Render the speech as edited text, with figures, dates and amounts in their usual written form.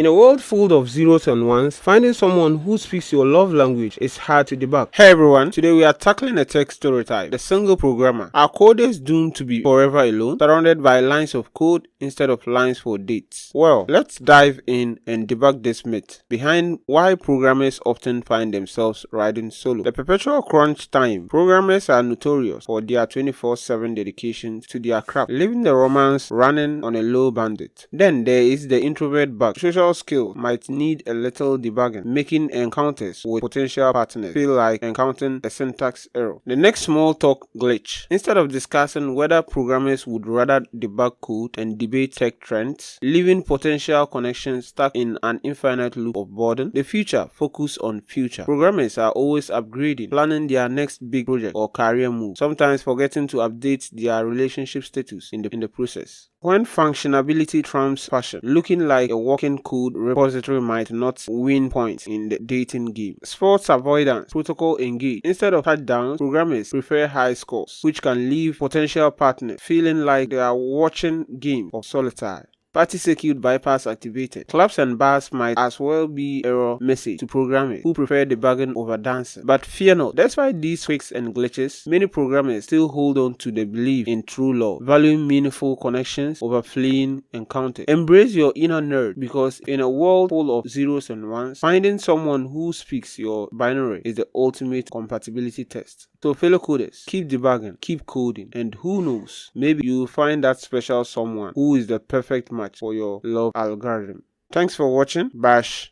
In a world full of zeros and ones, finding someone who speaks your love language is hard to debug. Hey everyone, today we are tackling a tech stereotype, the single programmer. Are coders doomed to be forever alone, surrounded by lines of code instead of lines for dates? Well, let's dive in and debug this myth behind why programmers often find themselves riding solo. The perpetual crunch time. Programmers are notorious for their 24/7 dedication to their craft, leaving the romance running on a low bandwidth. Then there is the introvert bug. Social skill might need a little debugging, making encounters with potential partners feel like encountering a syntax error. The next small talk glitch. Instead of discussing whether programmers would rather debug code and debate tech trends, leaving potential connections stuck in an infinite loop of boredom, the future focus on future. Programmers are always upgrading, planning their next big project or career move, sometimes forgetting to update their relationship status in the process. When functionality trumps passion, looking like a walking code repository might not win points in the dating game. Sports avoidance, protocol engage. Instead of touchdowns, programmers prefer high scores, which can leave potential partners feeling like they are watching game of solitaire. Party circuit bypass activated. Clubs and bars might as well be error message to programmers who prefer debugging over dancing. But fear not, despite these tweaks and glitches, many programmers still hold on to the belief in true love, valuing meaningful connections over fleeting encounters. Embrace your inner nerd, because in a world full of zeros and ones, finding someone who speaks your binary is the ultimate compatibility test. So fellow coders, keep debugging, keep coding, and who knows, maybe you'll find that special someone who is the perfect match for your love algorithm. Thanks for watching. Bash.